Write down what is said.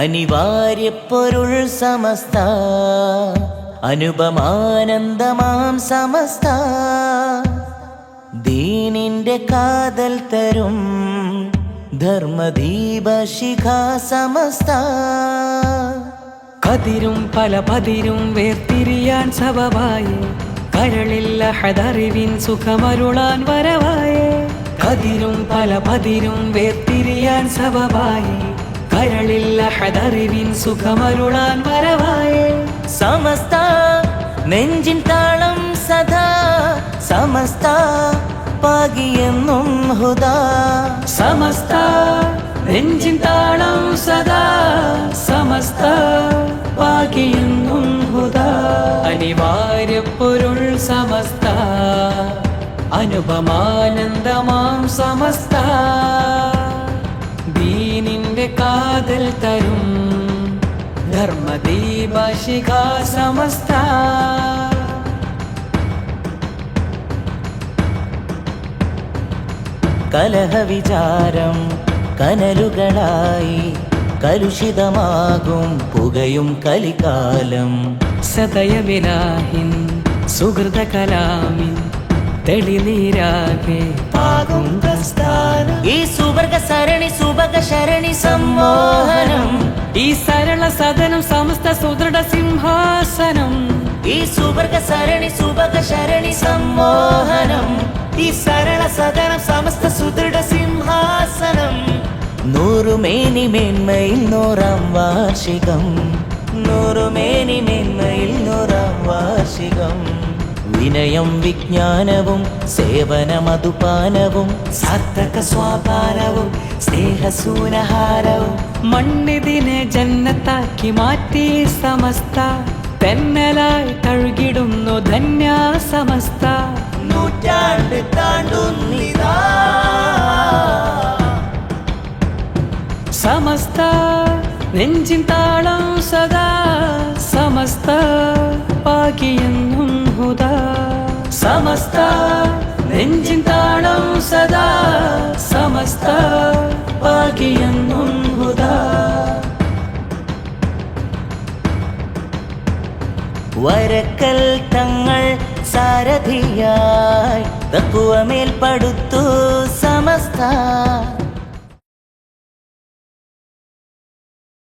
അനിവാര്യ പൊരുൾ സമസ്ത അനുപമാനന്ദമാം സമസ്ത ദീനിന്റെ കാതൽ തരും ധർമ്മദീപ ശിഖ സമസ്ത കതിരും പല പതിരും വേർതിരിയാൻ സബബായേ കരളിൽ അഹദറിവിൻ സുഖമരുളാൻ വരവായേ കതിരും പല പതിരും വേർതിരിയാൻ സബബായേ കരളിൽ അഹദറിവിൻ സുഖമരുളാൻ വരവായേ സമസ്ത നെഞ്ചിൻ താളം സദാ സമസ്ത പാകിയെന്നും ഹുദാ സമസ്ത നെഞ്ചിൻ താളം സദാ സമസ്ത പാകിയെന്നും ഹുദാ അനിവാര്യ പൊരുൾ സമസ്ത അനുപമാനന്ദമാം സമസ്ത ദീനിന്റെ കാതൽ തരും ധർമ്മദീപ ശിഖ സമസ്ത കലഹവിചാരം കനലുകളായി കലുഷിതമാകും പുകയും കലികാലം സദയവിലാഹിൻ സുഹൃത കലാമിൻ തെളിനീരാകെ പാകും പ്രസ്ഥാനം ഈ സുവർഗ സരണി സുഭഗ ശരണി സമ്മോഹനം ഈ സരള സദനം സമസ്ത സുദൃഢ സിംഹാസനം ഈ സുവർഗ സരണി സുഭഗ ശരണി സമ്മോഹനം ഈ സരള സദനം സമസ്ത സുദൃഢ സിംഹാസനം നൂറുമേനി മേന്മയിൽ 100-ാം വാർഷികം നൂറുമേനി മേന്മയിൽ 100-ാം വാർഷികം വിനയം വിജ്ഞാനവും സേവനമധുപാനവും സാർത്ഥക സ്വാപാനവും സ്നേഹസൂനഹാരവും മണ്ണിതിനെ ജന്നത്താക്കി മാറ്റി സമസ്ത തെന്നലായി തഴുകിടുന്നു ധന്യ സമസ്ത നൂറ്റാണ്ട് താണ്ടുന്നിതാ സമസ്ത നെഞ്ചിൻ താളം സദാ സമസ്ത പാകിയെന്നും ഹുദാ സമസ്ത നെഞ്ചിൻ താളം സദാ സമസ്ത പാകിയെന്നും ഹുദാ വരക്കൽ തങ്ങൾ സാരഥിയായി തക്കുവമേൽ പടുത്തു സമസ്ത